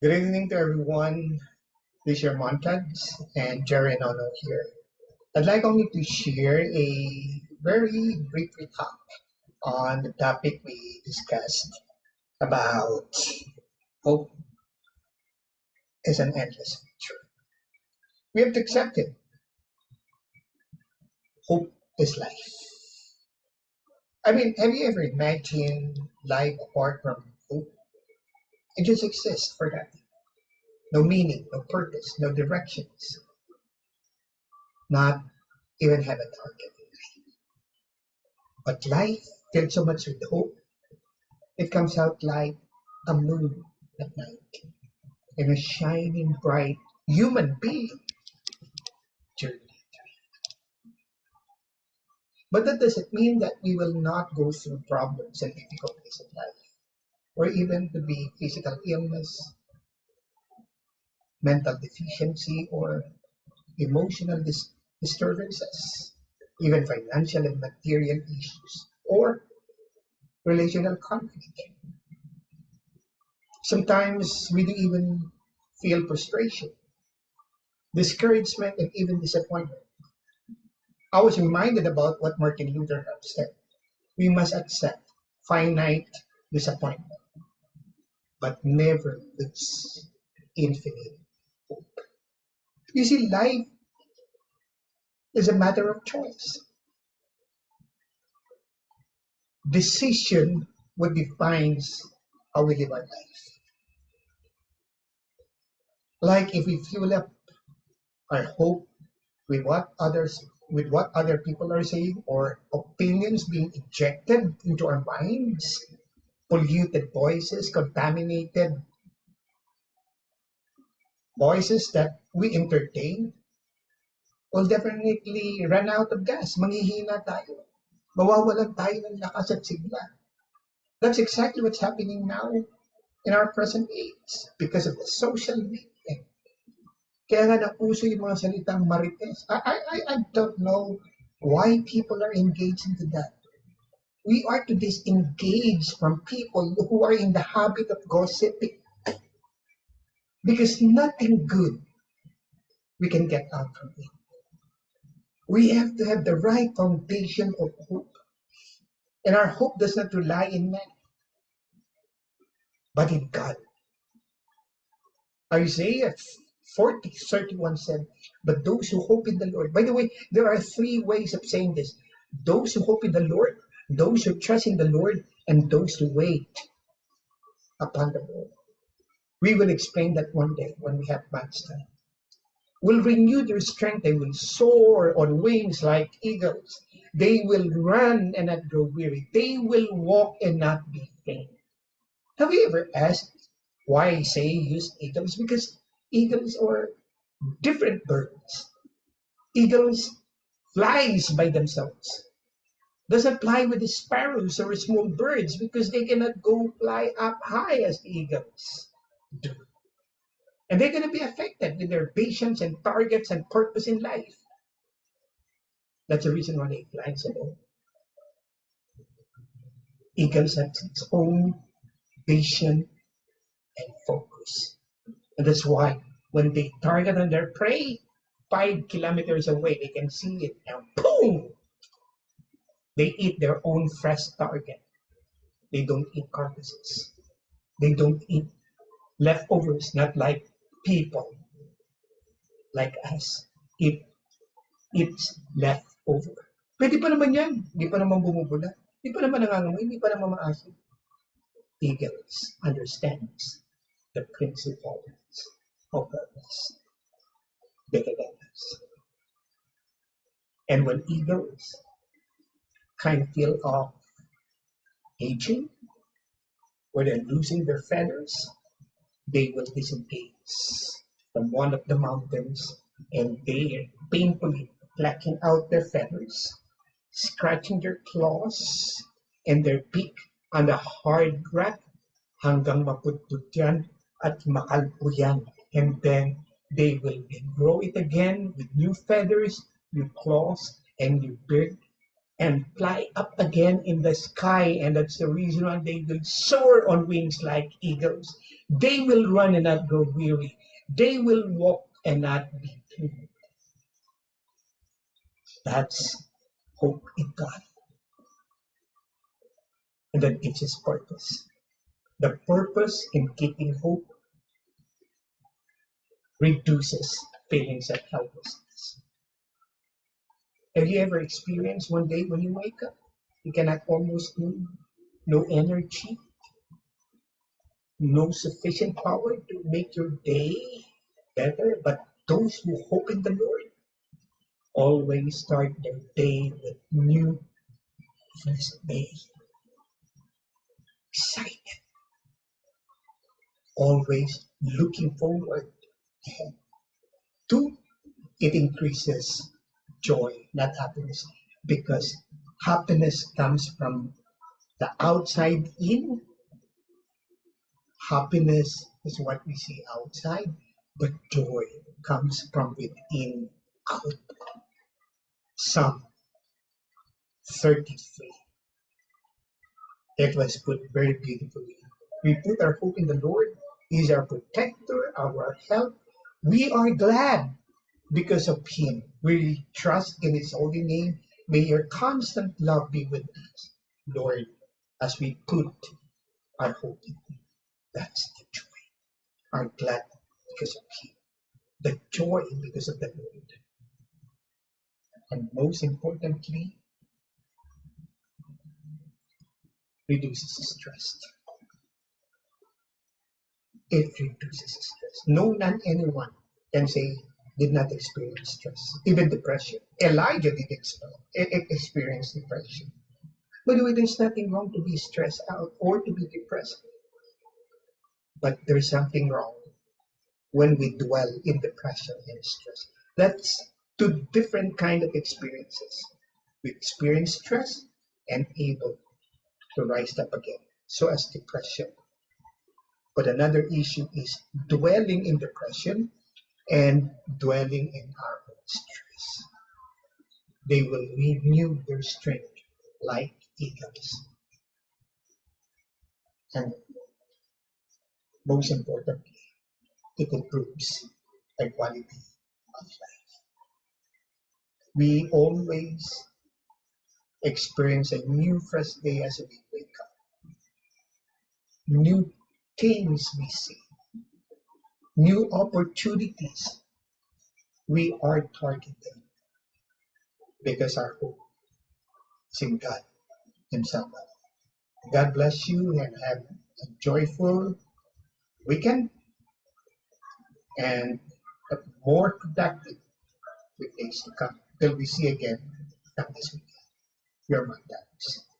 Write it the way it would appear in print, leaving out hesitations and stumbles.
Good evening to everyone. This is your Montage and Jerry and NoMo here. I'd like only to share a very brief recap on the topic we discussed about hope is an endless future. We have to accept it. Hope is life. I mean, have you ever imagined life apart from hope? It just exists for that. No meaning, no purpose, no directions, not even have a target. But life filled so much with hope, it comes out like a moon at night and a shining bright human being during night. But that doesn't mean that we will not go through problems and difficulties in life, or even to be physical illness, mental deficiency, or emotional disturbances, even financial and material issues, or relational conflict. Sometimes we do even feel frustration, discouragement, and even disappointment. I was reminded about what Martin Luther had said. We must accept finite disappointment, but never lose infinite hope. You see, life is a matter of choice. Decision what defines how we live our life. Like if we fuel up our hope with what other people are saying, or opinions being injected into our minds, polluted voices, contaminated voices that we entertain, will definitely run out of gas. Manghihina tayo. Mawawalan tayo ng lakas at sigla. That's exactly what's happening now in our present age because of the social media. Kaya nga nauso yung mga salitang marites. I don't know why people are engaged into that. We are to disengage from people who are in the habit of gossiping, because nothing good we can get out from it. We have to have the right foundation of hope. And our hope does not rely in man, but in God. Isaiah 40:31 said, but those who hope in the Lord. By the way, there are three ways of saying this. Those who hope in the Lord, those who trust in the Lord, and those who wait upon the Lord. We will explain that one day when we have much time. Will renew their strength. They will soar on wings like eagles. They will run and not grow weary. They will walk and not be faint. Have you ever asked why I say use eagles? Because eagles are different birds. Eagles flies by themselves. Doesn't fly with the sparrows or small birds because they cannot go fly up high as the eagles do. And they're going to be affected with their patience and targets and purpose in life. That's the reason why they fly alone. Eagles have its own vision and focus. And that's why when they target on their prey, 5 kilometers away, they can see it and boom! They eat their own fresh target. They don't eat carcasses. They don't eat leftovers, not like people like us. It's leftover. Pwede pa naman yan. Hindi pa naman bumubula. Hindi pa naman nangangamoy. Hindi pa naman maasim. Eagles understands the principles of purpose better than us. And when eagles kind of feel aging, where they're losing their feathers, they will disengage from one of the mountains and they are painfully plucking out their feathers, scratching their claws and their beak on the hard rock hanggang mapudpud yan at makalbo yan. And then they will grow it again with new feathers, new claws, and new beak and fly up again in the sky. And that's the reason why they will soar on wings like eagles. They will run and not grow weary. They will walk and not be weary. That's hope in God. And that gives us purpose. The purpose in keeping hope reduces feelings of helplessness. Have you ever experienced one day when you wake up, you cannot almost move, no energy, no sufficient power to make your day better? But those who hope in the Lord always start their day with new first day, excited, always looking forward ahead. Two, it increases joy, not happiness, because happiness comes from the outside in. Happiness is what we see outside, but joy comes from within out. Psalm 33. It was put very beautifully. We put our hope in the Lord. He is our protector, our help. We are glad because of Him. We trust in His holy name. May your constant love be with us, Lord, as we put our hope in you. That's the joy. I'm glad because of Him. The joy because of the Lord. And most importantly, reduces stress. It reduces stress. No, not anyone can say did not experience stress, even depression. Elijah did experience depression. By the way, there's nothing wrong to be stressed out or to be depressed. But there's something wrong when we dwell in depression and stress. That's two different kind of experiences. We experience stress and able to rise up again. So as depression. But another issue is dwelling in depression and dwelling in our own stress. They will renew their strength like eagles. And most importantly, it improves the quality of life. We always experience a new fresh day as we wake up. New things we see, new opportunities we are targeting because our hope is in God Himself. God bless you and have a joyful weekend and a more productive with days to come. Till we see again come this weekend. Your Montage.